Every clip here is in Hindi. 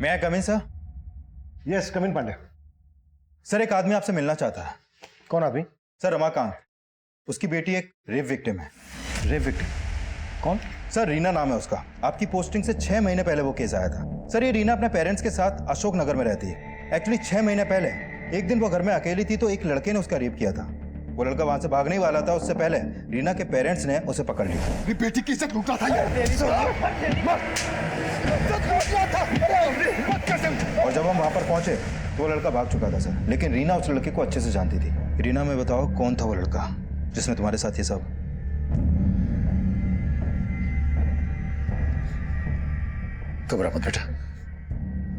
मैं आई कम इन सर? यस, कम इन पांडे। सर एक आदमी आपसे मिलना चाहता है। कौन आदमी? सर रमाकांत, उसकी बेटी एक रेप विक्टिम है। Rape victim? कौन? सर रीना नाम है उसका। आपकी पोस्टिंग से 6 महीने पहले वो केस आया था। सर ये रीना अपने पेरेंट्स के साथ अशोक नगर में रहती है। एक्चुअली 6 महीने पहले एक दिन वो घर में अकेली थी तो एक लड़के ने उसका रेप किया था। वो लड़का वहां से भागने ही वाला था, उससे पहले रीना के पेरेंट्स ने उसे पकड़ लिया। मेरी बेटी की इज्जत लूटा था और जब हम वहां पर पहुंचे तो वो लड़का भाग चुका था सर, लेकिन रीना उस लड़के को अच्छे से जानती थी। रीना में बताओ कौन था वो लड़का जिसने तुम्हारे साथ ये सब? घबरा मत बेटा,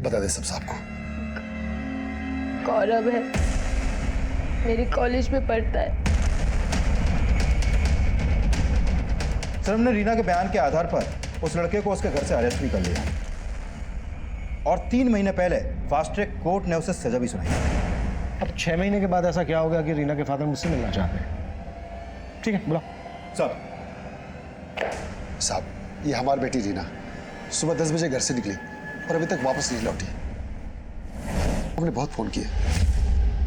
बता दे सब साहब को। गौरव है, मेरी कॉलेज में पढ़ता है। सर हमने रीना के बयान के आधार पर उस लड़के को उसके घर से अरेस्ट भी कर लिया और 3 महीने पहले फास्ट ट्रैक कोर्ट ने उसे सजा भी सुनाई। अब 6 महीने के बाद ऐसा क्या हो गया कि रीना के फादर मुझसे मिलना चाहते हैं? ठीक है, बुलाओ। सर साहब, ये हमारी बेटी रीना सुबह 10 बजे घर से निकली और अभी तक वापस नहीं लौटी। हमने बहुत फोन किए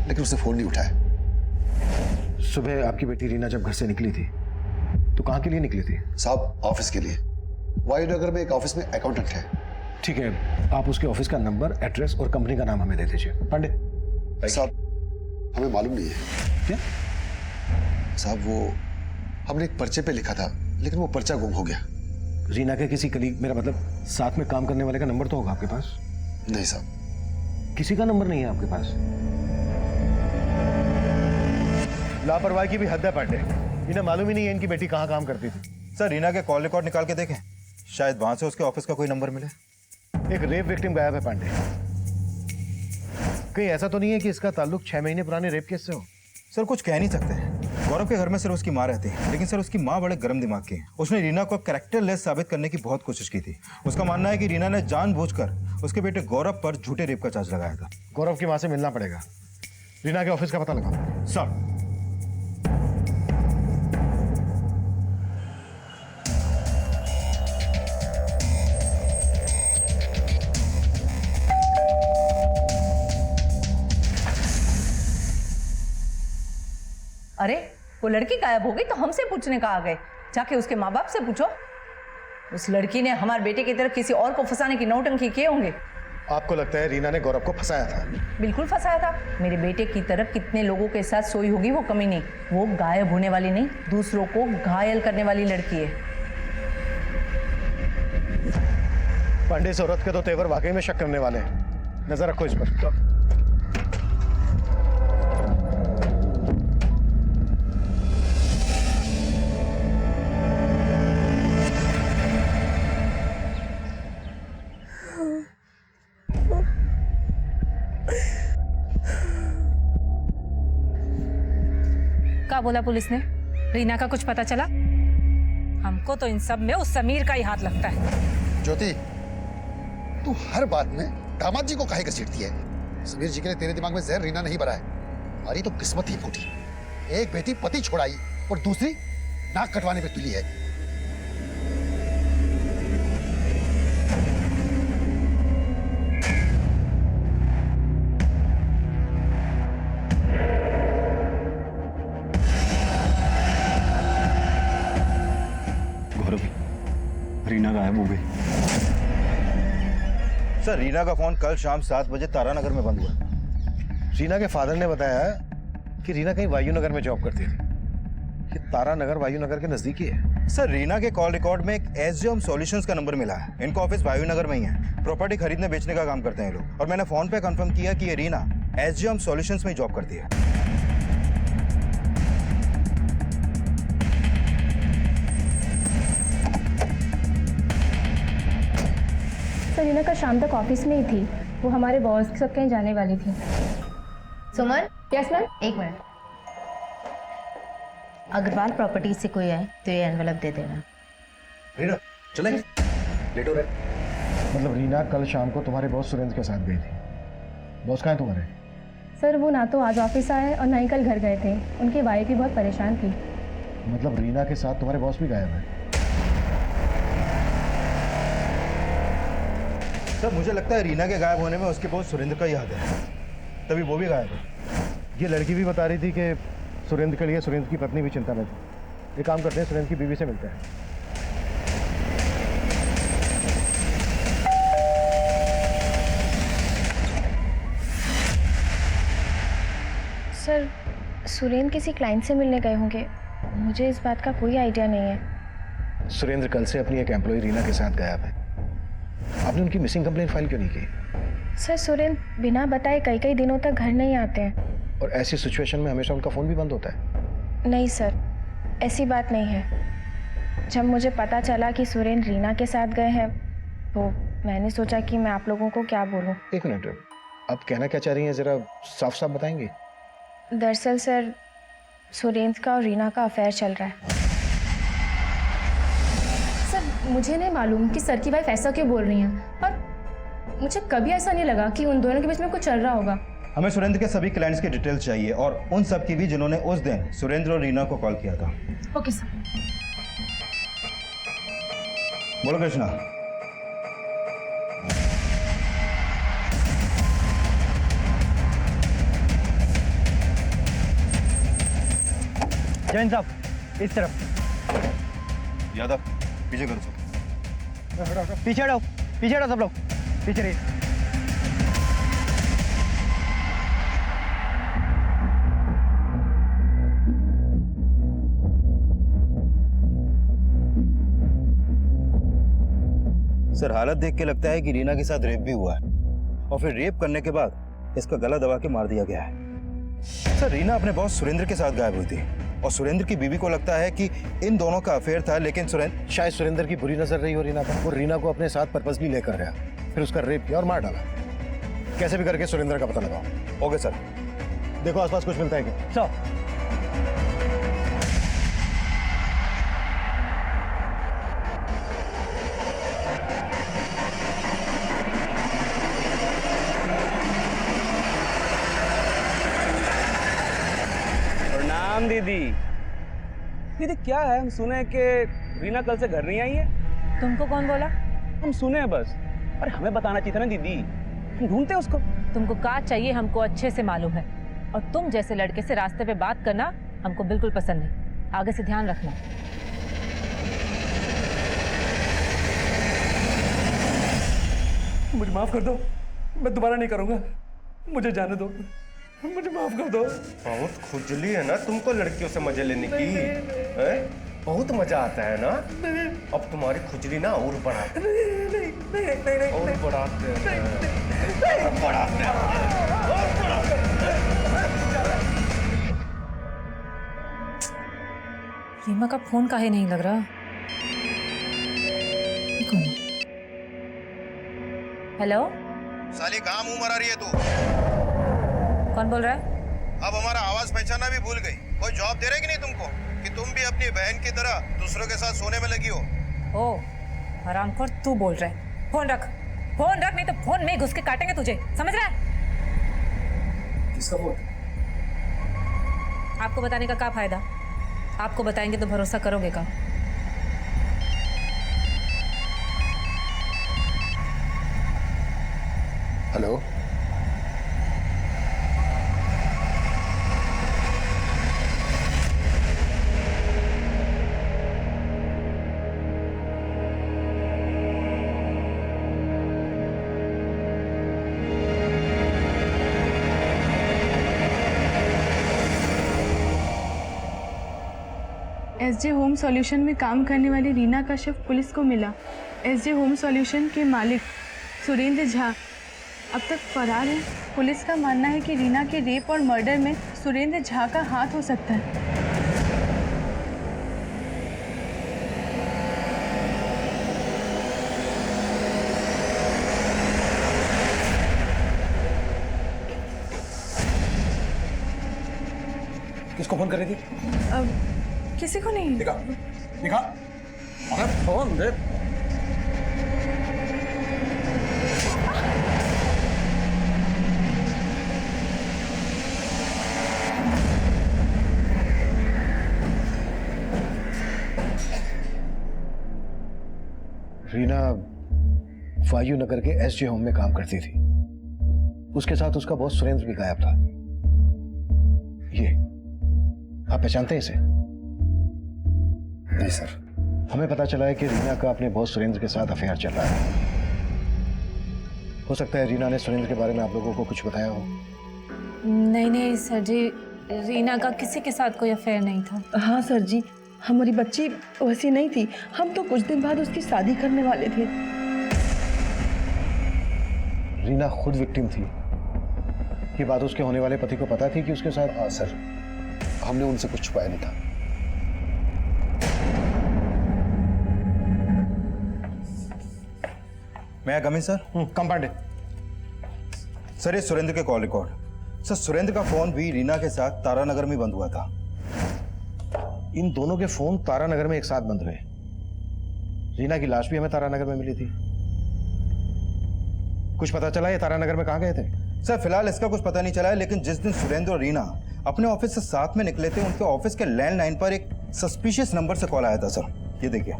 लेकिन उसने फोन नहीं उठाया। सुबह आपकी बेटी रीना जब घर से निकली थी तो कहाँ के लिए निकली थी? साहब ऑफिस के लिए। वायुनगर में एक ऑफिस में अकाउंटेंट है। ठीक है, आप उसके ऑफिस का नंबर, एड्रेस और कंपनी का नाम हमें दे दीजिए। पांडे साहब हमें मालूम नहीं है। क्या? साहब वो हमने एक पर्चे पे लिखा था लेकिन वो पर्चा गुम हो गया। रीना के किसी कलीग, मेरा मतलब साथ में काम करने वाले का नंबर तो होगा आपके पास? नहीं साहब, किसी का नंबर नहीं है आपके पास? लापरवाही की भी हद है पांडे। इन्हें मालूम ही नहीं है इनकी बेटी कहाँ काम करती थी। सर रीना के कॉल रिकॉर्ड निकाल के देखें, शायद वहां से उसके ऑफिस का कोई नंबर मिले। एक रेप विक्टिम गायब है पांडे। कहीं ऐसा तो नहीं है कि इसका ताल्लुक 6 महीने पुराने रेप केस से हो? सर कुछ कह नहीं सकते। गौरव के घर में सिर्फ उसकी माँ रहती है, लेकिन सर उसकी माँ बड़े गर्म दिमाग की है। उसने रीना को कैरेक्टरलेस साबित करने की बहुत कोशिश की थी। उसका मानना है कि रीना ने जानबूझकर उसके बेटे गौरव पर झूठे रेप का चार्ज लगाया था। गौरव की माँ से मिलना पड़ेगा। रीना के ऑफिस का पता लगाओ। सर अरे वो लड़की गायब हो गई तो हमसे पूछने का आ गए। जाके उसके माँ बाप से पूछो। उस लड़की ने हमारे बेटे की तरफ किसी और को फंसाने की नौटंकी किए होंगे। आपको लगता है रीना ने गौरव को फंसाया था? बिल्कुल फंसाया था। मेरे बेटे की तरफ कितने लोगों के साथ सोई होगी वो कमी नहीं। वो गायब होने वाली नहीं, दूसरों को घायल करने वाली लड़की है। पांडे, इस औरत के तो तेवर वाकई में शक करने वाले हैं। नजर रखो इस पर। क्या बोला पुलिस ने? रीना का कुछ पता चला? हमको तो इन सब में उस समीर का ही हाथ लगता है। ज्योति, तू हर बात में दामाद जी को काहे घसीटती है? समीर जी के लिए तेरे दिमाग में जहर रीना नहीं भरा है। हमारी तो किस्मत ही फूटी। एक बेटी पति छोड़ाई और दूसरी नाक कटवाने पे तुली है। रीना गायब हो गई। सर रीना का फोन कल शाम 7 बजे तारानगर में बंद हुआ। रीना के फादर ने बताया कि रीना कहीं वायुनगर में जॉब करती थी। ये तारानगर वायुनगर के नजदीक ही है। सर रीना के कॉल रिकॉर्ड में एक एसजीएम सॉल्यूशंस का नंबर मिला है। इनका ऑफिस वायुनगर में ही है। प्रॉपर्टी खरीदने बेचने का काम करते हैं ये लोग। और मैंने फोन पे कंफर्म किया कि ये रीना एसजीएम सॉल्यूशंस में ही जॉब करती है। सर रीना का शाम तक ऑफिस में ही थी। वो हमारे बॉस के साथ कहीं जाने वाली थी। सुमन, यस मैम। एक मिनट। अग्रवाल प्रॉपर्टी से कोई आए तो ये एनवेलप दे देना। रीना चलेंगे, लेट हो रहे। मतलब रीना कल शाम को तुम्हारे बॉस सुरेंद्र के साथ गई थी। बॉस कहाँ है तुम्हारे? सर वो ना तो आज ऑफिस आए और ना ही कल घर गए थे। उनकी वाइफ भी बहुत परेशान थी। मतलब रीना के साथ तुम्हारे बॉस भी गायब है? सर मुझे लगता है रीना के गायब होने में उसके बहुत सुरेंद्र का ही हाथ है, तभी वो भी गायब है। ये लड़की भी बता रही थी कि सुरेंद्र के लिए सुरेंद्र की पत्नी भी चिंता में थी। एक काम करते हैं, सुरेंद्र की बीवी से मिलते हैं। सर सुरेंद्र किसी क्लाइंट से मिलने गए होंगे, मुझे इस बात का कोई आइडिया नहीं है। सुरेंद्र कल से अपनी एक एम्प्लॉय रीना के साथ गायब है। आपने उनकी मिसिंग कंप्लेंट फाइल क्यों नहीं की? सर सुरेंद्र बिना बताए कई कई दिनों तक घर नहीं आते हैं। और ऐसी सिचुएशन में हमेशा उनका फ़ोन भी बंद होता है। नहीं सर, ऐसी बात नहीं है। जब मुझे पता चला कि सुरेंद्र रीना के साथ गए हैं तो मैंने सोचा कि मैं आप लोगों को क्या बोलूं। एक मिनट, आप कहना क्या चाह रही हैं, ज़रा साफ साफ बताएंगे? दरअसल सर सुरेंद्र का और रीना का अफेयर चल रहा है। सर मुझे नहीं मालूम कि सर की वाइफ ऐसा क्यों बोल रही हैं, और मुझे कभी ऐसा नहीं लगा कि उन दोनों के बीच में कुछ चल रहा होगा। हमें सुरेंद्र के सभी क्लाइंट्स की डिटेल्स चाहिए और उन सब की भी जिन्होंने उस दिन सुरेंद्र और रीना को कॉल किया था। Okay sir. बोलो कृष्णा। जैन साहब इस तरफ। यादव पीछे करो सब। पीछे हटो, पीछे हटो सब लोग, पीछे रहिए। सर हालत देख के लगता है कि रीना के साथ रेप भी हुआ है और फिर रेप करने के बाद इसका गला दबा के मार दिया गया है। सर रीना अपने बॉस सुरेंद्र के साथ गायब हुई थी और सुरेंद्र की बीवी को लगता है कि इन दोनों का अफेयर था, लेकिन शायद सुरेंद्र की बुरी नजर रही हो रीना पर। वो रीना को अपने साथ पर्पसली लेकर गया, फिर उसका रेप किया और मार डाला। कैसे भी करके सुरेंद्र का पता लगाओ। Okay sir. देखो आसपास कुछ मिलता है क्या? सर प्रणाम दीदी। दीदी क्या है, हम सुने कि रीना कल से घर नहीं आई है। तुमको कौन बोला? हम सुने हैं बस। अरे हमें बताना चाहिए था ना दीदी, हम ढूंढते उसको। तुमको का चाहिए हमको अच्छे से मालूम है, और तुम जैसे लड़के से रास्ते पे बात करना हमको बिल्कुल पसंद नहीं। आगे से ध्यान रखना। मुझे माफ कर दो, मैं दोबारा नहीं करूंगा। मुझे जाने दो, मुझे माफ कर दो। बहुत खुजली है ना तुमको लड़कियों से मजे लेने की, हैं? बहुत मजा आता है ना। अब तुम्हारी खुजली ना और बढ़ाते और बढ़ाते रीमा का फोन काहे नहीं लग रहा? ये कौन है? हेलो, साली कहाँ मुंह मरा रही है तू? कौन बोल रहा है? अब हमारा आवाज पहचाना भी भूल गई। कोई जॉब दे रहा है कि नहीं तुमको, कि तुम भी अपनी बहन की तरह दूसरों के साथ सोने में लगी हो? ओ हरामखोर, तू बोल रहा है? फोन रख, फोन रख, नहीं तो फोन में घुस के काटेंगे तुझे, समझ रहा है? किसका फोन? आपको बताने का क्या फायदा? आपको बताएंगे तो भरोसा करोगे का? हेलो, एसजे होम सॉल्यूशन में काम करने वाली रीना का शव पुलिस को मिला। एसजे होम सॉल्यूशन के मालिक सुरेंद्र झा अब तक फरार है। पुलिस का मानना है कि रीना के रेप और मर्डर में सुरेंद्र झा का हाथ हो सकता है। किसको फोन कर रही थी? अब किसी को नहीं। दिखा, दिखा। अरे फोन दे। रीना वायु नगर के एसजे होम में काम करती थी। उसके साथ उसका बॉस सुरेंद्र भी गायब था। ये आप पहचानते हैं इसे? नहीं सर। हमें पता चला है कि रीना का अपने बॉस सुरेंद्र के साथ अफेयर चल रहा है। हो सकता है रीना ने सुरेंद्र के बारे में आप लोगों को कुछ बताया हो। नहीं नहीं सर जी, रीना का किसी के साथ कोई अफेयर नहीं था। हाँ सर जी, हमारी बच्ची वैसी नहीं थी। हम तो कुछ दिन बाद उसकी शादी करने वाले थे। रीना खुद विक्टिम थी। ये बात उसके होने वाले पति को पता थी कि उसके साथ? हाँ सर, हमने उनसे कुछ छुपाया नहीं था। मैं कम इन सर? कम पांडे। सर ये सुरेंद्र के कॉल रिकॉर्ड। सर सुरेंद्र का फोन भी रीना के साथ तारानगर में बंद हुआ था। इन दोनों के फोन तारानगर में एक साथ बंद रहे। रीना की लाश भी हमें तारानगर में मिली थी। कुछ पता चला ये तारानगर में कहाँ गए थे? सर फिलहाल इसका कुछ पता नहीं चला है, लेकिन जिस दिन सुरेंद्र और रीना अपने ऑफिस से साथ में निकले थे, उनके ऑफिस के लैंडलाइन पर एक सस्पिशियस नंबर से कॉल आया था सर। ये देखिए।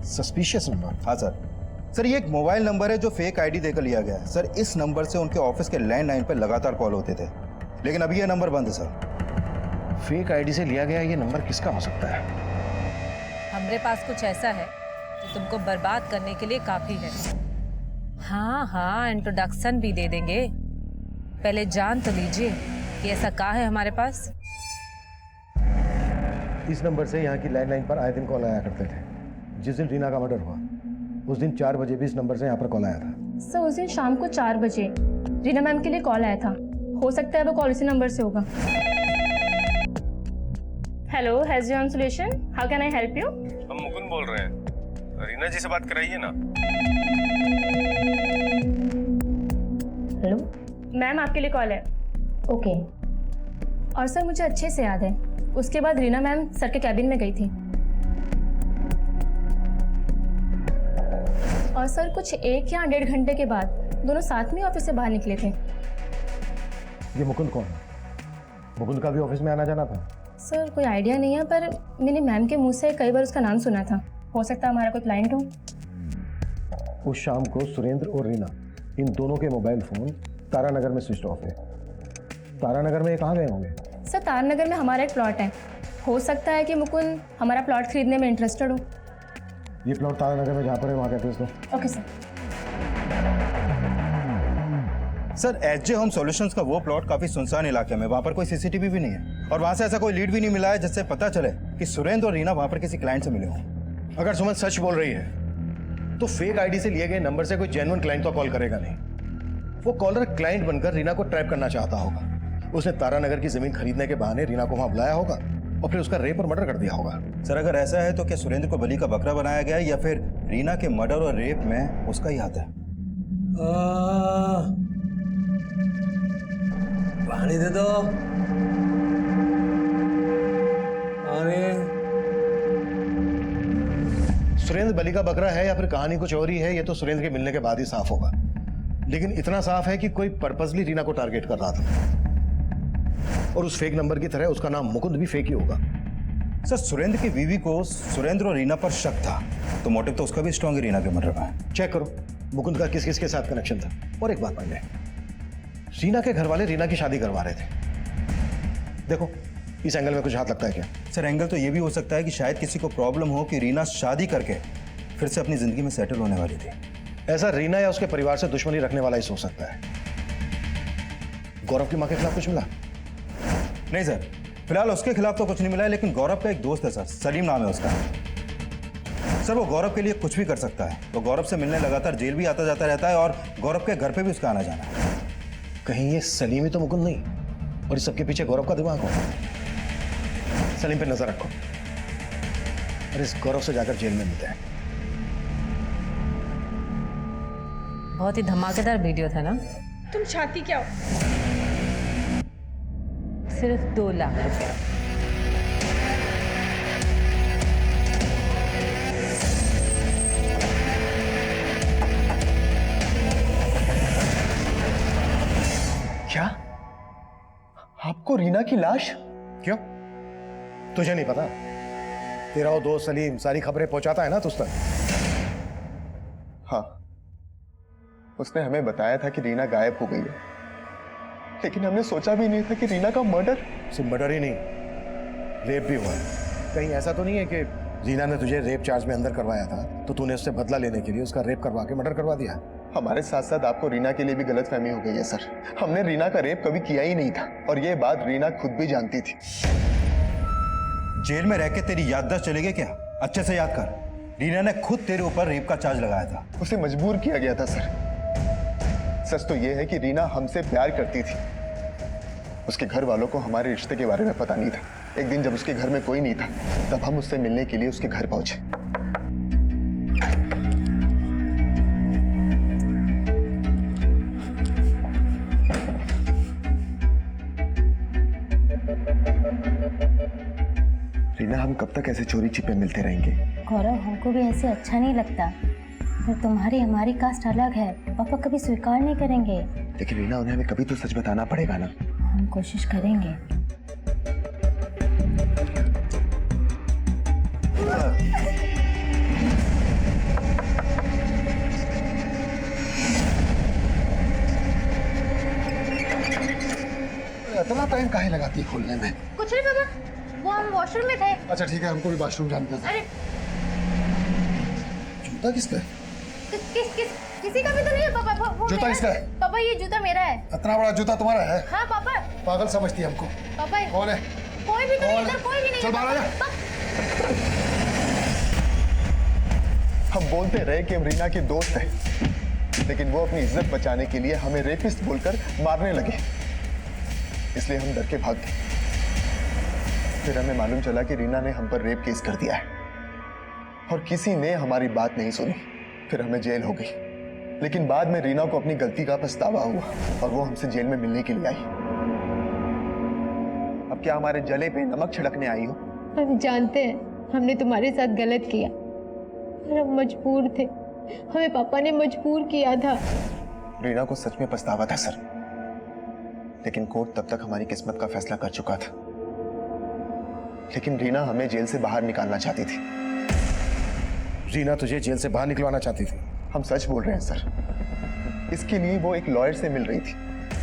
Suspicious number? हाँ सर। सर ये एक मोबाइल नंबर है जो फेक आईडी देकर लिया गया है। सर इस नंबर से उनके ऑफिस के लैंडलाइन पर लगातार कॉल होते थे, लेकिन अभी ये नंबर बंद है सर। फेक आईडी से लिया गया ये नंबर किसका हो सकता है? हमारे पास कुछ ऐसा है जो तुमको बर्बाद करने के लिए काफी है। हाँ हाँ, इंट्रोडक्शन भी दे देंगे। पहले जान तो लीजिए कि ऐसा क्या है हमारे पास। इस नंबर से यहाँ की लैंडलाइन पर आए दिन कॉल आया करते थे। जिस दिन रीना का मर्डर हुआ उस दिन 4 बजे भी इस नंबर से यहाँ पर कॉल आया था। सर उस दिन शाम को 4 बजे रीना मैम के लिए कॉल आया था। हो सकता है वो कॉल इसी नंबर से होगा। Hello, SJ home solution, how can I help you? हम मुकुंद बोल रहे हैं। रीना जी से बात कराइए ना। हेलो मैम, आपके लिए कॉल है। ओके। और सर मुझे अच्छे से याद है, उसके बाद रीना मैम सर के कैबिन में गई थी। और सर कुछ 1 या 1.5 घंटे के बाद दोनों साथ में ऑफिस से बाहर निकले थे। ये मुकुंद कौन है? मुकुंद का भी ऑफिस में आना जाना था? सर कोई आइडिया नहीं है, पर मैंने मैम के मुंह से कई बार उसका नाम सुना था। हो सकता है हमारा कोई क्लाइंट हो। उस शाम को सुरेंद्र और रीना इन दोनों के मोबाइल फोन तारानगर में स्विच ऑफ है। तारानगर में ये कहाँ गए होंगे? सर तारानगर में हमारा एक प्लॉट है। हो सकता है कि मुकुंद हमारा प्लॉट खरीदने में इंटरेस्टेड हो। ये प्लॉट तारानगर में जहाँ पर है वहाँ का एड्रेस दो। Okay sir. Sir SJ home solutions का वो प्लॉट काफी सुनसान इलाके में, वहां पर कोई सीसीटीवी भी नहीं है और वहां से ऐसा कोई लीड भी नहीं मिला है जिससे पता चले कि सुरेंद्र और रीना वहां पर किसी क्लाइंट से मिले हों। अगर सुमन सच बोल रही है तो फेक आईडी से लिए गए नंबर से कोई जेन्युइन क्लाइंट तो कॉल करेगा नहीं। वो कॉलर क्लाइंट बनकर रीना को ट्रैप करना चाहता होगा। उसने तारानगर की जमीन खरीदने के बहाने रीना को वहां बुलाया होगा और फिर उसका रेप और मर्डर कर दिया होगा। सर अगर ऐसा है तो क्या सुरेंद्र को बलि का बकरा बनाया गया है या फिर रीना के मर्डर और रेप में उसका ही हाथ है? पानी दे दो। सुरेंद्र बलि का बकरा है या फिर कहानी कुछ और ही है, ये तो सुरेंद्र के मिलने के बाद ही साफ होगा। लेकिन इतना साफ है कि कोई पर्पसली रीना को टारगेट कर रहा था और उस फेक नंबर की तरह उसका नाम मुकुंद भी फेक ही होगा। सर सुरेंद्र की बीवी को सुरेंद्र और रीना पर शक था, तो मोटिव तो उसका भी स्ट्रॉन्ग है रीना के मर्डर में। चेक करो मुकुंद का किस किस के साथ कनेक्शन था। और एक बात पांडे, रीना के घर वाले रीना की शादी करवा रहे थे। देखो इस एंगल में कुछ हाथ लगता है क्या? सर एंगल तो ये भी हो सकता है कि शायद किसी को प्रॉब्लम हो कि रीना शादी करके फिर से अपनी जिंदगी में सेटल होने वाली थी। ऐसा रीना या उसके परिवार से दुश्मनी रखने वाला ही सोच सकता है। गौरव की मां के खिलाफ कुछ मिला? नहीं सर, फिलहाल उसके खिलाफ तो कुछ नहीं मिला है, लेकिन गौरव का एक दोस्त है सर, सलीम नाम है उसका। सर वो गौरव के लिए कुछ भी कर सकता है। वो गौरव से मिलने लगातार जेल भी आता जाता रहता है और गौरव के घर पे भी उसका आना जाना है। कहीं ये सलीम ही तो मुकुंद नहीं और इस सबके पीछे गौरव का दिमाग हो? सलीम पे नजर रखो और इस गौरव से जाकर जेल में मिलते हैं। बहुत ही धमाकेदार वीडियो था ना? तुम चाहती क्या हो? सिर्फ 2 लाख रुपया। क्या? आपको रीना की लाश? क्यों? तुझे नहीं पता? तेरा वो दोस्त सलीम सारी खबरें पहुंचाता है ना तुझ तक। हाँ, उसने हमें बताया था कि रीना गायब हो गई है, लेकिन हमने सोचा भी नहीं था कि रीना का मर्डर। सिर्फ मर्डर ही नहीं, रेप भी हुआ है। कहीं ऐसा तो नहीं है कि रीना ने तुझे रेप चार्ज में अंदर करवाया था तो तूने उससे बदला लेने के लिए उसका रेप करवा के मर्डर करवा दिया? हमारे साथ साथ आपको रीना के लिए भी गलतफहमी हो गई है सर। हमने रीना का रेप कभी किया ही नहीं था और ये बात रीना खुद भी जानती थी। जेल में रह के तेरी याददाश्त चली गई क्या? अच्छे से याद कर, रीना ने खुद तेरे ऊपर रेप का चार्ज लगाया था। उसे मजबूर किया गया था सर। सच तो यह है कि रीना हमसे प्यार करती थी। उसके घर वालों को हमारे रिश्ते के बारे में पता नहीं था। एक दिन जब उसके घर में कोई नहीं था तब हम उससे मिलने के लिए उसके घर पहुंचे। रीना, हम कब तक ऐसे चोरी छिपे मिलते रहेंगे? गौरव, हमको भी ऐसे अच्छा नहीं लगता। पर तुम्हारी हमारी कास्ट अलग है, पापा कभी स्वीकार नहीं करेंगे। लेकिन रीना, उन्हें हमें कभी तो सच बताना पड़ेगा ना। हम कोशिश करेंगे। इतना टाइम काहे लगाती है खोलने में? कुछ नहीं पापा, वो हम वॉशरूम में थे। अच्छा ठीक है, हमको भी वॉशरूम जाना था। अरे जूता किसका है? किसी का भी तो नहीं है पापा। वो जूता किसका है? पापा, ये जूता मेरा है। इतना बड़ा जूता तुम्हारा है? हाँ पापा। पागल समझती है हमको। पापा कौन है? कोई भी तो नहीं, इधर कोई भी नहीं। चल बाहर आ जा। हम बोलते रहे कि हम रीना के दोस्त हैं, लेकिन वो अपनी इज्जत बचाने के लिए हमें रेपिस्ट बोलकर मारने लगे। इसलिए हम डर के भाग गए। फिर हमें मालूम चला कि रीना ने हम पर रेप केस कर दिया है और किसी ने हमारी बात नहीं सुनी। फिर हमें जेल हो गई, लेकिन बाद में रीना को अपनी गलती का पछतावा हुआ और वो हमसे जेल में मिलने के लिए आई। अब क्या हमारे जले पे नमक छिड़कने आई हो? हम जानते हैं हमने तुम्हारे साथ गलत किया और हम मजबूर थे। हमें पापा ने मजबूर किया था। रीना को सच में पछतावा था सर, लेकिन कोर्ट तब तक हमारी किस्मत का फैसला कर चुका था। लेकिन रीना हमें जेल से बाहर निकालना चाहती थी। रीना तुझे जेल से बाहर निकलवाना चाहती थी? हम सच बोल रहे हैं सर। इसके लिए वो एक लॉयर से मिल रही थी,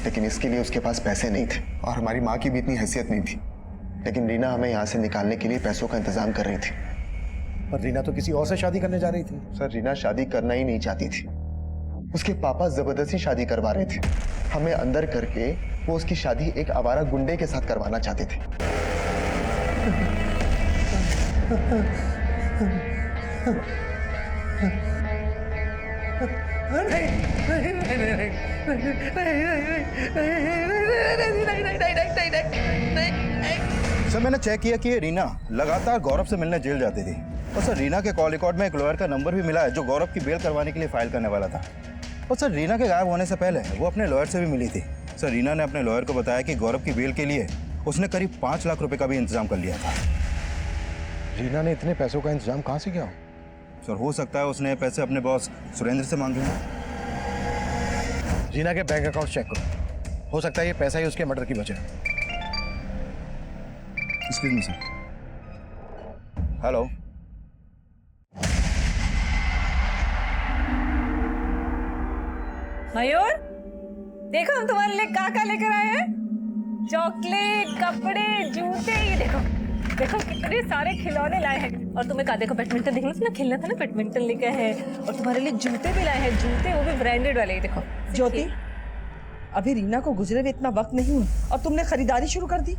लेकिन इसके लिए उसके पास पैसे नहीं थे और हमारी माँ की भी इतनी हैसियत नहीं थी। लेकिन रीना हमें यहाँ से निकालने के लिए पैसों का इंतजाम कर रही थी। पर रीना तो किसी और से शादी करने जा रही थी। सर, रीना शादी करना ही नहीं चाहती थी। उसके पापा जबरदस्ती शादी करवा रहे थे। हमें अंदर करके वो उसकी शादी एक आवारा गुंडे के साथ करवाना चाहते थे। सर, मैंने चेक किया कि ये रीना लगातार गौरव से मिलने जेल जाती थी। और सर, रीना के कॉल रिकॉर्ड में एक लॉयर का नंबर भी मिला है जो गौरव की बेल करवाने के लिए फाइल करने वाला था। और सर, रीना के गायब होने से पहले वो अपने लॉयर से भी मिली थी। सर, रीना ने अपने लॉयर को बताया कि गौरव की बेल के लिए उसने करीब 5 लाख रुपए का भी इंतजाम कर लिया था। रीना ने इतने पैसों का इंतजाम कहाँ से किया? सर, हो सकता है उसने पैसे अपने बॉस सुरेंद्र से मांगे हों। रीना के बैंक अकाउंट चेक करो, हो सकता है ये पैसा ही उसके मर्डर की वजह है। Excuse me sir. हेलो। मयूर, देखो हम तुम्हारे लिए क्या लेकर आए हैं। चॉकलेट, कपड़े, जूते, ये देखो देखो कितने सारे खिलौने लाए हैं। और तुम्हें कहा, देखो बैडमिंटन देखना था ना, खेलना था ना, बैडमिंटन लेके आए हैं। और तुम्हारे लिए जूते भी लाए हैं, जूते वो भी ब्रांडेड वाले। देखो ज्योति, अभी रीना को गुजरे हुए इतना वक्त नहीं हुआ और तुमने खरीदारी शुरू कर दी।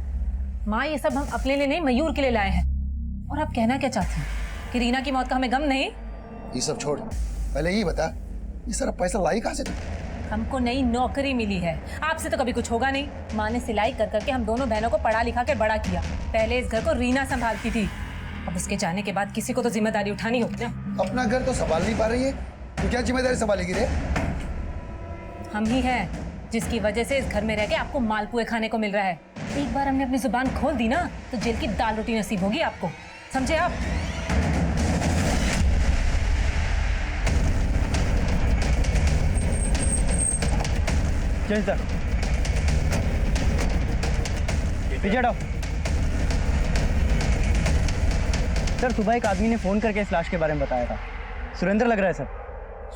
माँ, ये सब हम अपने लिए नहीं, मयूर के लिए लाए हैं। और आप कहना क्या चाहती हैं कि रीना की मौत का हमें गम नहीं? ये सब छोड़, पहले ये बता, ये सारा पैसा लाई कहाँ से? हमको नई नौकरी मिली है, आपसे तो कभी कुछ होगा नहीं। माँ ने सिलाई कर करके हम दोनों बहनों को पढ़ा लिखा कर बड़ा किया। पहले इस घर को रीना संभालती थी, अब उसके जाने के बाद किसी को तो जिम्मेदारी उठानी होगी ना। अपना घर तो संभाल नहीं पा रही है, तो क्या जिम्मेदारी संभालेगी रे? हम ही हैं जिसकी वजह से इस घर में रह के आपको मालपुए खाने को मिल रहा है। एक बार हमने अपनी जुबान खोल दी ना तो जेल की दाल रोटी नसीब होगी आपको, समझे आप? चल सर, पीछे हटो। सर, सुबह एक आदमी ने फोन करके इस लाश के बारे में बताया था। सुरेंद्र लग रहा है सर।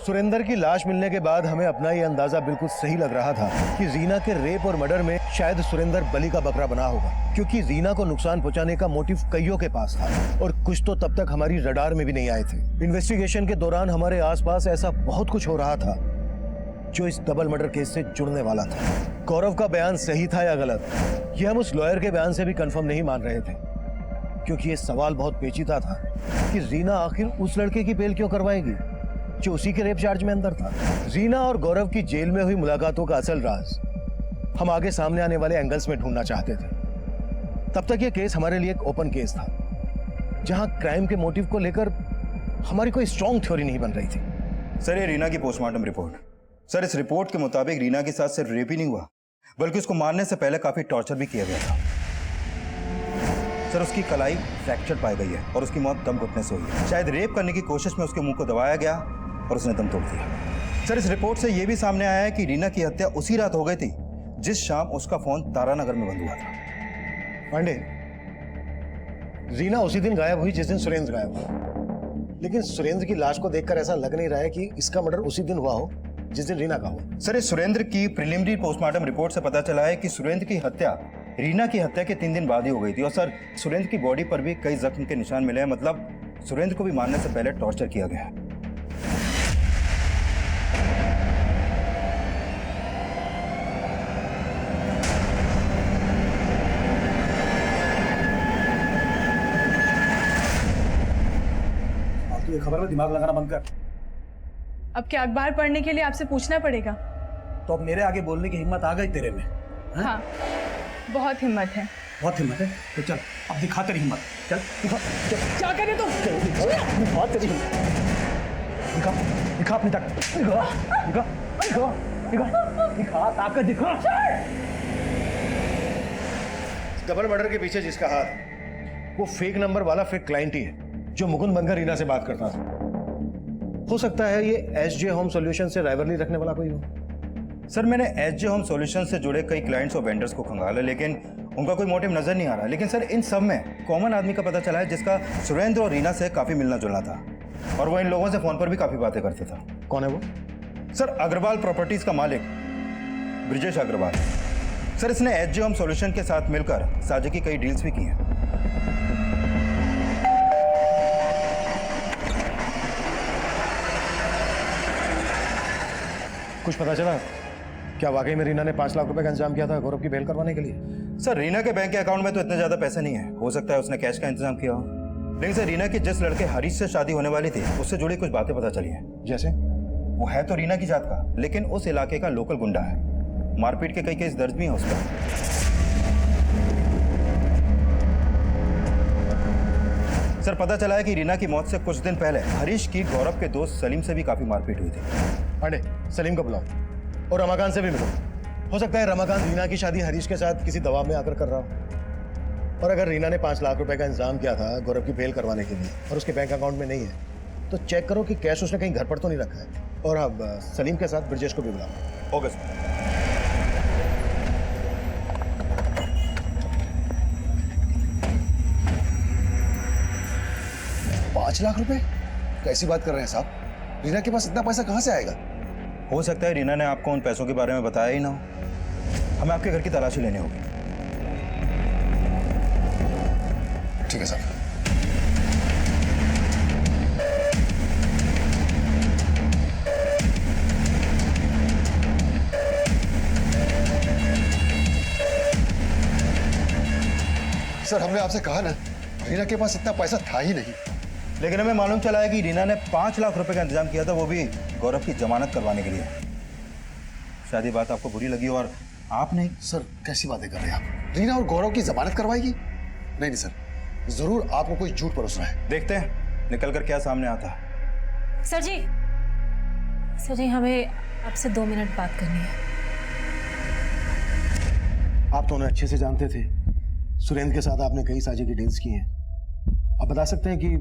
सुरेंद्र की लाश मिलने के बाद हमें अपना ये अंदाजा बिल्कुल सही लग रहा था कि रीना के रेप और मर्डर में शायद सुरेंद्र बलि का बकरा बना होगा, क्योंकि रीना को नुकसान पहुंचाने का मोटिव कईयों के पास था और कुछ तो तब तक हमारी रडार में भी नहीं आए थे। इन्वेस्टिगेशन के दौरान हमारे आसपास ऐसा बहुत कुछ हो रहा था जो इस डबल मर्डर केस से जुड़ने वाला था। गौरव का बयान सही था या गलत, ये हम उस लॉयर के बयान से भी कंफर्म नहीं मान रहे थे, क्योंकि ये सवाल बहुत पेचीदा था कि रीना आखिर उस लड़के की बेल क्यों करवाएगी जो उसी के रेप चार्ज में अंदर था। रीना और गौरव की जेल में हुई मुलाकातों का असल राज हम आगे सामने आने वाले एंगल्स में ढूंढना चाहते थे। तब तक ये केस हमारे लिए एक ओपन केस था, जहां क्राइम के मोटिव को लेकर हमारी कोई स्ट्रॉन्ग थ्योरी नहीं बन रही थी। सर, ये रीना की पोस्टमार्टम रिपोर्ट। सर, इस रिपोर्ट के मुताबिक रीना के साथ सिर्फ रेप ही नहीं हुआ, बल्कि उसको मारने से पहले काफी टॉर्चर भी किया गया था। सर, उसकी कलाई फ्रैक्चर पाई गई है और उसकी मौत दम घुटने से हुई है। शायद रेप करने की कोशिश में उसके मुंह को दबाया गया और उसने दम तोड़ दिया। सर, इस रिपोर्ट से यह भी सामने आया है कि रीना की हत्या उसी रात हो गई थी जिस शाम उसका फोन तारानगर में बंद हुआ था। पांडे, रीना उसी दिन गायब हुई जिस दिन सुरेंद्र गायब हुआ, लेकिन सुरेंद्र की लाश को देखकर ऐसा लग नहीं रहा है कि इसका मर्डर उसी दिन हुआ हो जिस दिन रीना का हुआ। सर, इस सुरेंद्र की प्रिलिमिनरी पोस्टमार्टम रिपोर्ट से पता चला है कि सुरेंद्र की हत्या रीना की हत्या के 3 दिन बाद ही हो गई थी। और सर, सुरेंद्र की बॉडी पर भी कई जख्म के निशान मिले हैं, मतलब सुरेंद्र को भी मारने से पहले टॉर्चर किया गया है। ये खबर में दिमाग लगाना बंद कर। अब क्या अखबार पढ़ने के लिए आपसे पूछना पड़ेगा? तो अब मेरे आगे बोलने की हिम्मत आ गई तेरे में? हाँ, बहुत हिम्मत है। बहुत हिम्मत है? तो चल अब दिखा तेरी हिम्मत। चल दिखा। क्या करे तुम? दिखा तेरी हिम्मत। दिखा, दिखा अपनी ताकत। दिखा, दिखा, दिखा, दिखा, दिखा ताकत दिखा। डबल मर्डर के पीछे जिसका हाथ, वो फेक नंबर वाला फेक क्लाइंट ही है जो मुकुंद बनकर रीना से बात करता था। हो सकता है ये एसजे होम सॉल्यूशन से राइवलरी रखने वाला कोई हो। सर, मैंने एसजे होम सॉल्यूशन से जुड़े कई क्लाइंट्स और वेंडर्स को खंगाला, लेकिन उनका कोई मोटिव नजर नहीं आ रहा। लेकिन सर, इन सब में कॉमन आदमी का पता चला है जिसका सुरेंद्र और रीना से काफी मिलना जुलना था, और वो इन लोगों से फोन पर भी काफी बातें करता था। कौन है वो? सर, अग्रवाल प्रॉपर्टीज का मालिक ब्रिजेश अग्रवाल। सर, इसने एसजे होम सॉल्यूशन के साथ मिलकर साझे की कई डील्स भी की हैं। कुछ पता चला? क्या वाकई में रीना ने 5 लाख रुपए का इंतजाम किया था गौरव की बेल करवाने के लिए? सर, रीना के बैंक के अकाउंट में तो इतने ज्यादा पैसे नहीं है, हो सकता है उसने कैश का इंतजाम किया हो। लेकिन सर, रीना की जिस लड़के हरीश से शादी होने वाली थी उससे जुड़ी कुछ बातें पता चली हैं। जैसे? वो है तो रीना की जात का, लेकिन उस इलाके का लोकल गुंडा है। मारपीट के कई केस दर्ज भी हैं उस पर। सर, पता चला है कि रीना की मौत से कुछ दिन पहले हरीश की गौरव के दोस्त सलीम से भी काफी मारपीट हुई थी। पांडे, सलीम को बुलाओ और रमाकांत से भी मिलो। हो सकता है रमाकांत रीना की शादी हरीश के साथ किसी दबाव में आकर कर रहा हो। और अगर रीना ने 5 लाख रुपए का इंतजाम किया था गौरव की बेल करवाने के लिए और उसके बैंक अकाउंट में नहीं है, तो चेक करो कि कैश उसने कहीं घर पर तो नहीं रखा है। और अब सलीम के साथ ब्रजेश को भी बुलाओ। Okay sir. 5 लाख रुपए? कैसी बात कर रहे हैं साहब? रीना के पास इतना पैसा कहां से आएगा? हो सकता है रीना ने आपको उन पैसों के बारे में बताया ही ना हो। हमें आपके घर की तलाशी लेनी होगी। ठीक है साहब। सर, हमने आपसे कहा ना, रीना के पास इतना पैसा था ही नहीं। लेकिन हमें मालूम चला है कि रीना ने 5 लाख रुपए का इंतजाम किया था, वो भी गौरव की जमानत करवाने के लिए। शायद ये बात आपको बुरी लगी और आप नहीं। सर, कैसी बातें कर रहे हैं आप? रीना और गौरव की जमानत करवाएगी? नहीं नहीं सर, जरूर आपको कोई झूठ परोस रहा है। देखते हैं निकल कर क्या सामने आता है। सर जी, हमें आपसे 2 मिनट बात करनी है। आप तो उन्हें अच्छे से जानते थे। सुरेंद्र के साथ आपने कई साझे की डील्स की हैं। आप बता सकते हैं कि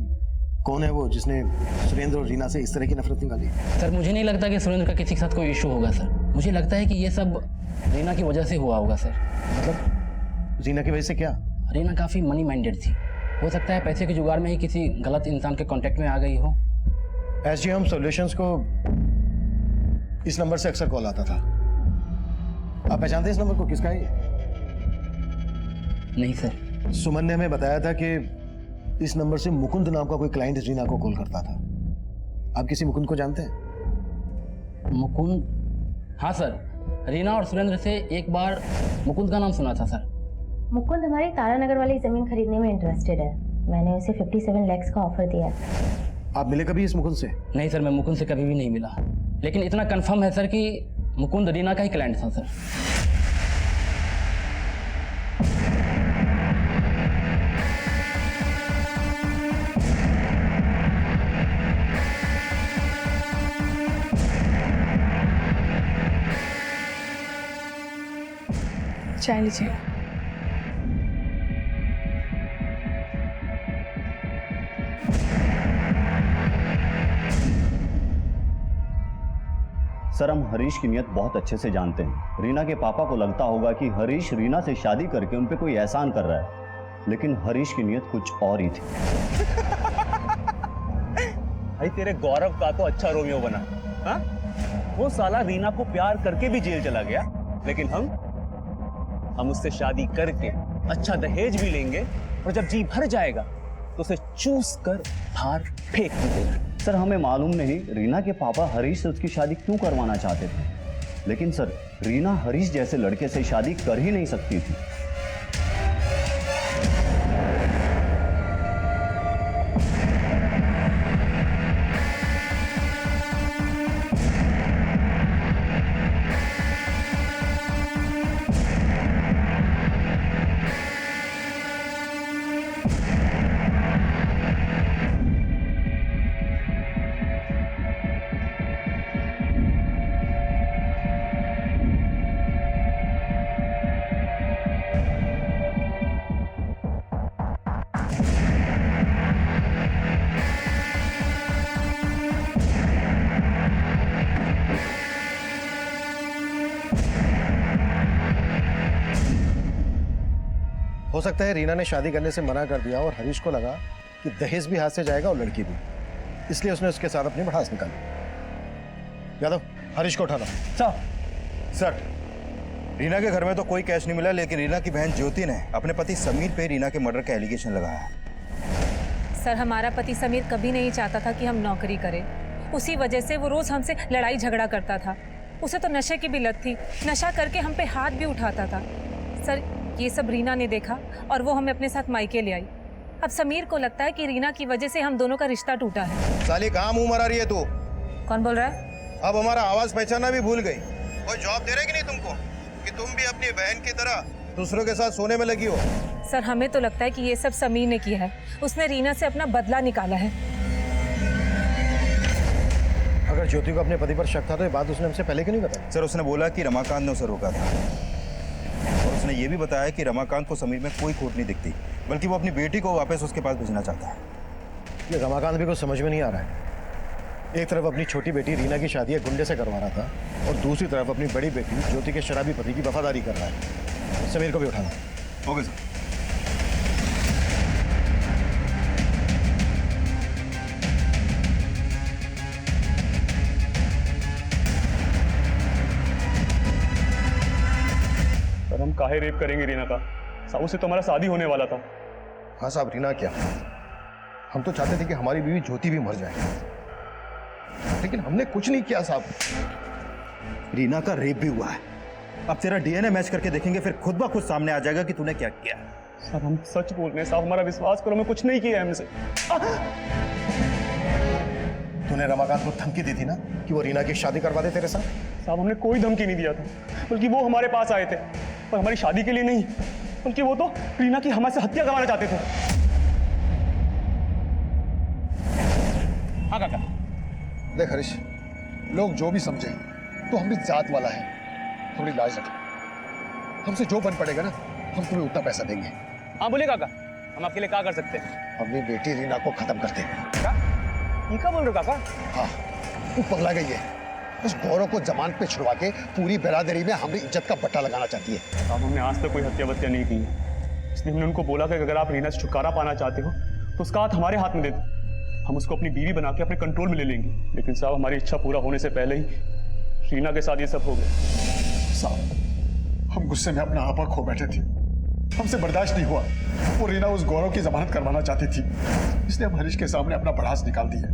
कौन है वो जिसने सुरेंद्र और रीना से इस तरह की नफरत निकाली? सर, मुझे नहीं लगता कि सुरेंद्र का किसी के साथ कोई इशू होगा सर। मुझे लगता है कि ये सब रीना की वजह से हुआ होगा सर। मतलब रीना की वजह से क्या? रीना काफ़ी मनी माइंडेड थी। हो सकता है पैसे के जुगाड़ में ही किसी गलत इंसान के कांटेक्ट में आ गई हो। एसजे होम सॉल्यूशंस को इस नंबर से अक्सर कॉल आता था। आप पहचानते हैं इस नंबर को? किसका है ये? नहीं सर। सुमन ने हमें बताया था कि इस नंबर से मुकुंद नाम का कोई क्लाइंट रीना को कॉल करता था। आप किसी मुकुंद को जानते हैं? मुकुंद? हाँ सर, रीना और सुरेंद्र से एक बार मुकुंद का नाम सुना था सर। मुकुंद हमारी तारानगर वाली ज़मीन खरीदने में इंटरेस्टेड है। मैंने उसे 57 लाख का ऑफर दिया। आप मिले कभी इस मुकुंद से? नहीं सर, मैं मुकुंद से कभी भी नहीं मिला, लेकिन इतना कंफर्म है सर कि मुकुंद रीना का ही क्लाइंट था सर। चाय लीजिए। सर, हम हरीश की नीयत बहुत अच्छे से जानते हैं। रीना के पापा को लगता होगा कि हरीश रीना से शादी करके उन पे कोई एहसान कर रहा है, लेकिन हरीश की नीयत कुछ और ही थी। भाई तेरे गौरव का तो अच्छा रोमियो बना। हाँ? वो साला रीना को प्यार करके भी जेल चला गया, लेकिन हम उससे शादी करके अच्छा दहेज भी लेंगे और जब जी भर जाएगा तो उसे चूस कर बाहर फेंक देंगे। सर, हमें मालूम नहीं रीना के पापा हरीश से उसकी शादी क्यों करवाना चाहते थे, लेकिन सर रीना हरीश जैसे लड़के से शादी कर ही नहीं सकती थी। हो सकता है रीना ने शादी करने से मना कर दिया और हरीश को लगा कि दहेज भी हाथ से जाएगा और लड़की भी, इसलिए उसने उसके साथ अपनी भड़ास निकाली। यादव, हरीश को उठाना। सर, रीना के घर में तो कोई कैश नहीं मिला, लेकिन रीना की बहन ज्योति ने अपने पति समीर पे रीना के मर्डर का एलिगेशन लगाया। सर, हमारा पति समीर कभी नहीं चाहता था कि हम नौकरी करें। उसी वजह से वो रोज हमसे लड़ाई झगड़ा करता था। उसे तो नशे की भी लत थी, नशा करके हम पे हाथ भी उठाता था। सर, ये सब रीना ने देखा और वो हमें अपने साथ मायके ले आई। अब समीर को लगता है कि रीना की वजह से हम दोनों का रिश्ता टूटा है। साली कहाँ मुंह मरा रही है तू? कौन बोल रहा है? अब हमारा आवाज पहचाना भी भूल गई। कोई जॉब दे रहे कि नहीं तुमको कि तुम भी अपनी बहन की तरह दूसरों के साथ सोने में लगी हो? सर, हमें तो लगता है कि ये सब समीर ने किया है। उसने रीना से अपना बदला निकाला है। अगर ज्योति को अपने पति पर शक था तो ये बात उसने हमसे पहले क्यों नहीं बताई? सर, उसने बोला कि रमाकांत ने उसे रोका था और उसने ये भी बताया कि रमाकांत को समीर में कोई खोट नहीं दिखती, बल्कि वो अपनी बेटी को वापस उसके पास भेजना चाहता है। ये रमाकांत भी कुछ समझ में नहीं आ रहा है। एक तरफ अपनी छोटी बेटी रीना की शादी एक गुंडे से करवा रहा था और दूसरी तरफ अपनी बड़ी बेटी ज्योति के शराबी पति की वफादारी कर रहा है। समीर को भी उठाना। Okay sir. हम काहे रेप करेंगे रीना का? साहू से तो हमारा शादी होने वाला था। हाँ साहब, रीना क्या, हम तो चाहते थे कि हमारी बीवी ज्योति भी मर जाए, लेकिन हमने कुछ नहीं किया साहब। रीना का रेप भी हुआ है। अब तेरा डीएनए मैच करके देखेंगे, फिर खुद ब खुद सामने आ जाएगा कि तूने क्या किया। साहब, हम सच बोल रहे हैं साहब, हमारा विश्वास करो, मैं कुछ नहीं किया है हमसे। तूने रमाकांत को धमकी दी थी ना कि वो रीना की शादी करवा दे तेरे साथ? साहब, हमने कोई धमकी नहीं दिया था, बल्कि वो हमारे पास आए थे, पर हमारी शादी के लिए नहीं, बल्कि वो तो रीना की हमारे से हत्या करवाना चाहते थे। हाँ काका। देख हरीश, लोग जो भी समझे तो हम भी जात वाला है, थोड़ी लाज रख। हमसे जो बन पड़ेगा ना, हम तुम्हें उतना पैसा देंगे। हाँ बोले काका, हम आपके लिए क्या कर सकते हैं? अपनी बेटी रीना को खत्म कर दे। ये क्या बोल रहे हो काका? हाँ, तू पगला गई है। उस गौरव को जमान पे छुड़वा के पूरी बिरादरी में हमारी इज्जत का बट्टा लगाना चाहती है। साहब, हमने आज तक कोई हत्या वत्या नहीं की, इसलिए हमने उनको बोला कि अगर आप रीना से छुटकारा पाना चाहते हो तो उसका हाथ हमारे हाथ में दे दो, हम उसको अपनी बीवी बना के अपने कंट्रोल में ले लेंगे। लेकिन साहब, हमारी इच्छा पूरा होने से पहले ही रीना के साथ ये सब हो गया। साहब, हम गुस्से में अपना आपा खो बैठे थे। हमसे बर्दाश्त नहीं हुआ। वो रीना उस गौरव की जमानत करवाना चाहती थी, इसलिए हम हरीश के सामने अपना भड़ास निकाल दिया।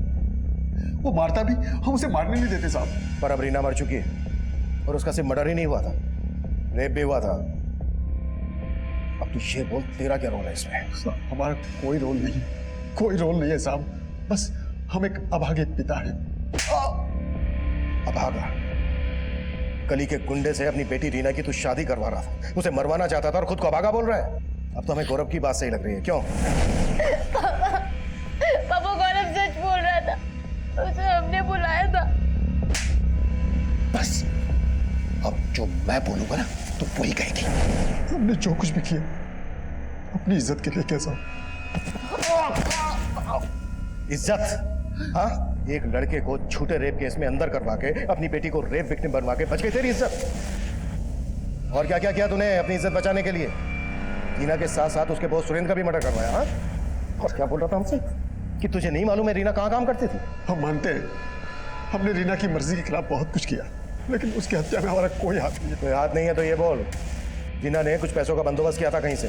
वो मारता भी, हम उसे मारने नहीं देते साहब। पर अब रीना मर चुकी है और उसका सिर्फ मर्डर ही नहीं हुआ था, रेप भी हुआ था। अब तू ये बोल, तेरा क्या रोल है इसमें? साहब, हमारा कोई रोल नहीं है, कोई रोल नहीं है साहब। बस हम एक अभागे पिता है। अभागा? कली के गुंडे से अपनी बेटी रीना की तू शादी करवा रहा था, उसे मरवाना चाहता था और खुद को अभागा बोल रहा है। अब तो हमें गौरव की बात सही लग रही है, क्यों? पापा गौरव सच बोल रहा था, उसे हमने बुलाया था। बस अब जो मैं बोलूंगा ना तो वही कहेगी। हमने जो कुछ भी किया अपनी इज्जत के लिए किया साहब। इज्जत? हाँ, एक लड़के को झूठे रेप केस में अंदर करवा के अपनी बेटी को रेप विक्टिम बनवा के बच गई तेरी इज्जत। और क्या क्या किया तूने अपनी इज्जत बचाने के लिए? रीना के साथ साथ उसके बॉस सुरेंद्र का भी मर्डर करवाया। हाँ, और क्या बोल रहा था हमसे कि तुझे नहीं मालूम है रीना कहाँ काम करती थी? हम मानते हैं हमने रीना की मर्जी के खिलाफ बहुत कुछ किया, लेकिन उसकी हत्या में हमारा कोई हाथ नहीं है। कोई हाथ नहीं है तो ये बोल, रीना ने कुछ पैसों का बंदोबस्त किया था कहीं से,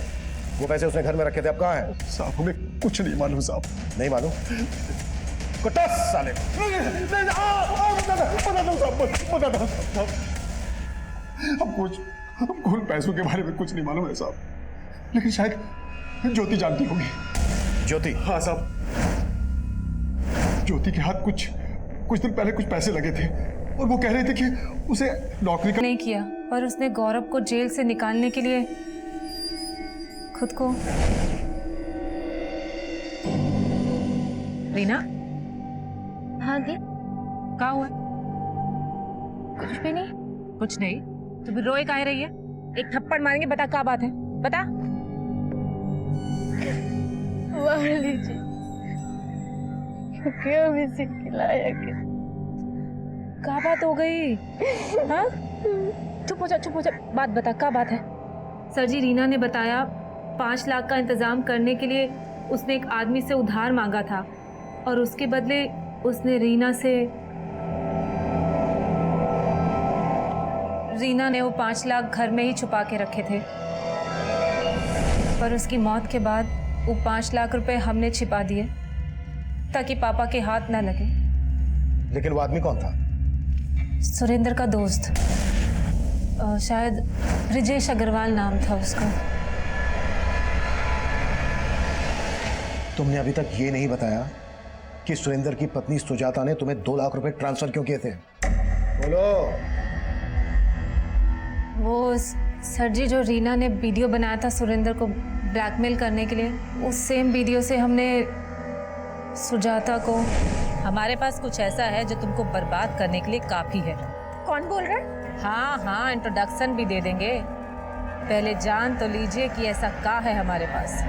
वो पैसे उसने घर में रखे थे, अब कहाँ है? साहब, हमें कुछ नहीं मालूम साहब। नहीं मालूम? कुत्ता साले! हमको उन पैसों के बारे में कुछ नहीं मालूम है साहब, लेकिन शायद ज्योति जानती होगी। ज्योति? हाँ साहब, ज्योति के हाथ कुछ दिन पहले कुछ पैसे लगे थे और वो कह रहे थे कि उसे नौकरी नहीं किया, पर उसने गौरव को जेल से निकालने के लिए खुद को। रीना? हाँ दी। क्या हुआ? कुछ भी नहीं। कुछ नहीं तो फिर रोए काहे रही है? एक थप्पड़ मारेंगे, बता क्या बात है, बता। मार लीजिए, क्योंकि हम इसे खिलाया के। क्या बात हो गई? हाँ? चुप हो जा, चुप हो जा, बात बता, क्या बात है? सर जी, रीना ने बताया 5 लाख का इंतजाम करने के लिए उसने एक आदमी से उधार मांगा था और उसके बदले उसने रीना ने वो 5 लाख घर में ही छुपा के रखे थे, पर उसकी मौत के बाद वो 5 लाख रुपए हमने छिपा दिए ताकि पापा के हाथ ना लगे। लेकिन वो आदमी कौन था? सुरेंद्र का दोस्त, शायद ब्रिजेश अग्रवाल नाम था उसका। तुमने अभी तक ये नहीं बताया कि सुरेंद्र की पत्नी सुजाता ने तुम्हें 2 लाख रुपए ट्रांसफर क्यों किए थे? बोलो। वो सर जी, जो रीना ने वीडियो बनाया था सुरेंद्र को ब्लैकमेल करने के लिए, उस सेम वीडियो से हमने सुजाता को। हमारे पास कुछ ऐसा है जो तुमको बर्बाद करने के लिए काफी है। कौन बोल रहा है? हाँ, इंट्रोडक्शन भी दे देंगे, पहले जान तो लीजिए कि ऐसा क्या है हमारे पास।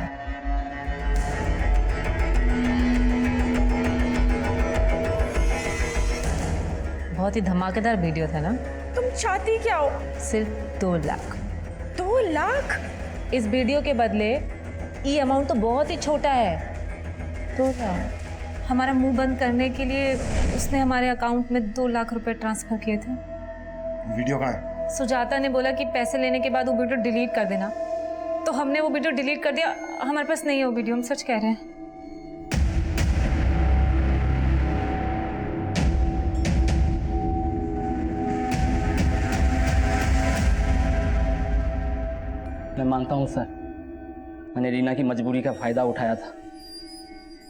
बहुत ही धमाकेदार वीडियो था ना? तुम चाहती क्या हो? सिर्फ 2 लाख। 2 लाख? इस वीडियो के बदले ये अमाउंट तो बहुत ही छोटा है। 2 लाख। हमारा मुंह बंद करने के लिए उसने हमारे अकाउंट में 2 लाख रुपए ट्रांसफर किए थे। वीडियो कहाँ है? सुजाता ने बोला कि पैसे लेने के बाद वो वीडियो डिलीट कर देना, तो हमने वो वीडियो डिलीट कर दिया। हमारे पास नहीं है वो वीडियो, हम सच कह रहे हैं। मैं मानता हूँ सर, मैंने रीना की मजबूरी का फ़ायदा उठाया था,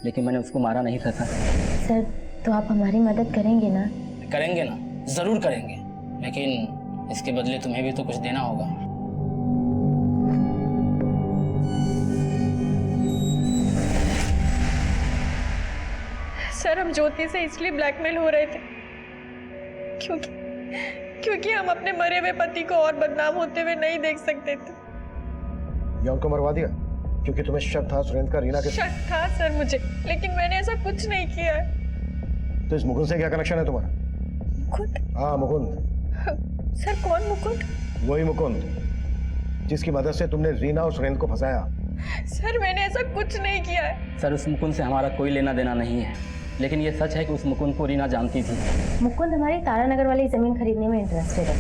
लेकिन मैंने उसको मारा नहीं था सर। तो आप हमारी मदद करेंगे ना? करेंगे ना, ज़रूर करेंगे, लेकिन इसके बदले तुम्हें भी तो कुछ देना होगा। सर, हम ज्योति से इसलिए ब्लैकमेल हो रहे थे क्योंकि हम अपने मरे हुए पति को और बदनाम होते हुए नहीं देख सकते थे। या उनको मरवा दिया क्योंकि तुम्हें शक था सुरेंद्र का रीना के? शक था सर मुझे, लेकिन मैंने ऐसा कुछ नहीं किया है। तो इस मुकुंद से क्या कनेक्शन है तुम्हारा? मुकुंद? हाँ, मुकुंद। सर, कौन मुकुंद? वही मुकुंद जिसकी मदद से तुमने रीना और सुरेंद्र को फंसाया। सर, मैंने ऐसा कुछ नहीं किया है। सर, उस मुकुंद से हमारा कोई लेना देना नहीं है। लेकिन ये सच है कि उस मुकुंद को रीना जानती थी। मुकुंद हमारी तारानगर वाली ज़मीन खरीदने में इंटरेस्टेड है।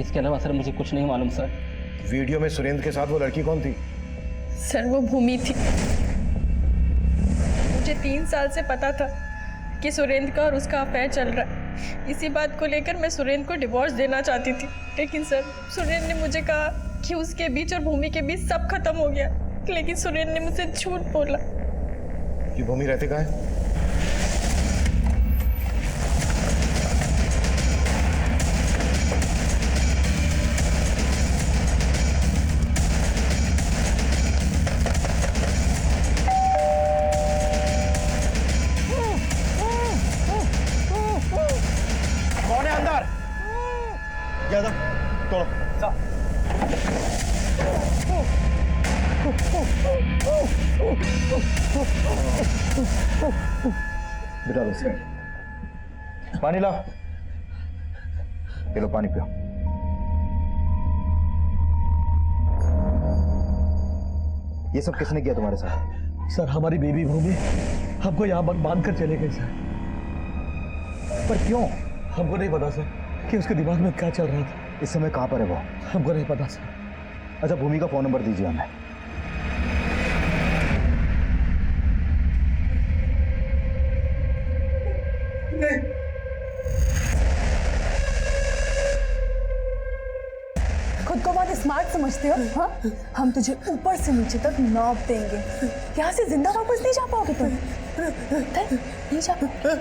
इसके अलावा सर मुझे कुछ नहीं मालूम सर। वीडियो में सुरेंद्र के साथ वो लड़की कौन थी? सर वो भूमि थी। मुझे 3 साल से पता था कि सुरेंद्र का और उसका अफेयर चल रहा है। इसी बात को लेकर मैं सुरेंद्र को डिवोर्स देना चाहती थी, लेकिन सर सुरेंद्र ने मुझे कहा कि उसके बीच और भूमि के बीच सब खत्म हो गया। लेकिन सुरेंद्र ने मुझसे झूठ बोला। ये भूमि रहते कहाँ है? कौन है अंदर? ज्यादा तोड़ो। बेटा बस पानी लाओ। ये लो पानी पियो। ये सब किसने किया तुम्हारे साथ? सर हमारी बेबी भूमि हमको यहाँ बांध कर चले गए सर। पर क्यों? हमको नहीं पता सर कि उसके दिमाग में क्या चल रहा था। इस समय कहाँ पर है वो? हमको नहीं पता सर। अच्छा भूमि का फोन नंबर दीजिए हमें। खुद को बहुत स्मार्ट समझते हो? हाँ, हम तुझे ऊपर से नीचे तक नौब देंगे। यहाँ से जिंदा वापस नहीं जा पाओगे तुम। नहीं जा पाओगे।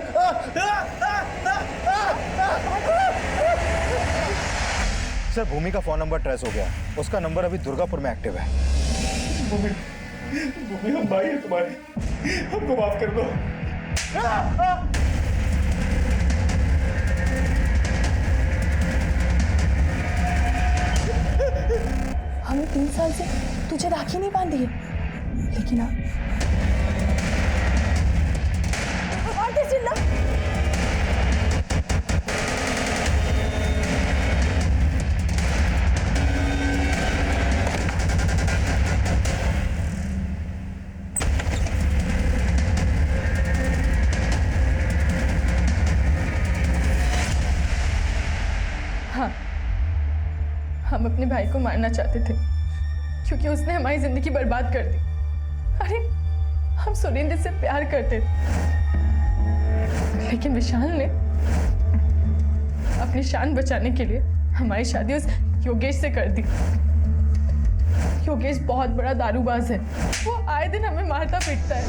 सर भूमि का फोन नंबर ट्रेस हो गया। उसका नंबर अभी दुर्गापुर में एक्टिव है। भूमि हम भाई है तुम्हारे, हमको माफ कर दो। हमने 3 साल से तुझे राखी नहीं बांधी है, लेकिन अब और तेज चिल्ला। हाँ, हम अपने भाई को मारना चाहते थे क्योंकि उसने हमारी जिंदगी बर्बाद कर दी। अरे हम सुरेंद्र से प्यार करते थे, लेकिन विशाल ने अपनी शान बचाने के लिए हमारी शादी उस योगेश से कर दी। योगेश बहुत बड़ा दारूबाज है, वो आए दिन हमें मारता पीटता है,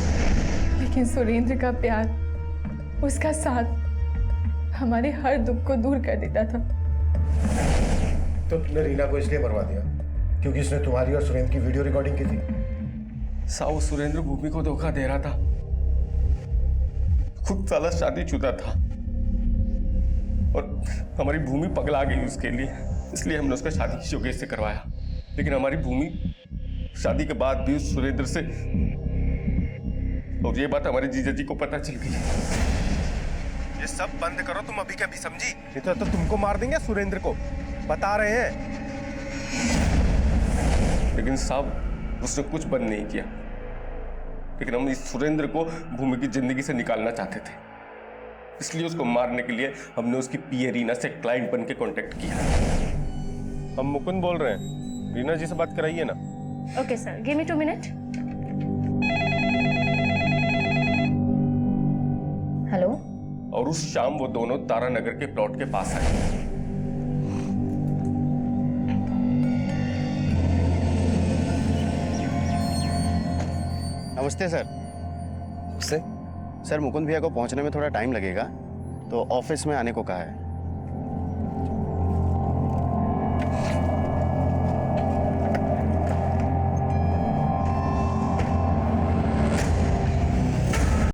लेकिन सुरेंद्र का प्यार, उसका साथ हमारे हर दुख को दूर कर देता था। तो तुमने रीना को इसलिए मरवा दिया क्योंकि उसने तुम्हारी और सुरेंद्र की वीडियो रिकॉर्डिंग की थी? साहु सुरेंद्र भूमि को धोखा दे रहा था, खुद साला शादीशुदा था और हमारी भूमि पगला गई उसके लिए, इसलिए हमने उसका शादी योगेश से करवाया। लेकिन हमारी भूमि शादी के बाद भी उस सुरेंद्र से, और ये बात हमारे जीजा जी को पता चल गई। ये सब बंद करो तुम अभी के अभी, समझी? नहीं तो तुमको मार देंगे सुरेंद्र को, बता रहे हैं। लेकिन साहब उसने कुछ बंद नहीं किया, लेकिन हम इस सुरेंद्र को भूमि की जिंदगी से निकालना चाहते थे, इसलिए उसको मारने के लिए हमने उसकी पीए रीना से क्लाइंट बन के कॉन्टेक्ट किया। हम मुकुंद बोल रहे हैं, रीना जी से बात कराइए ना। Okay sir, give me 2 minute. Hello. और उस शाम वो दोनों तारानगर के प्लॉट के पास आए। नमस्ते सर। सर मुकुंद भैया को पहुंचने में थोड़ा टाइम लगेगा, तो ऑफिस में आने को कहा है।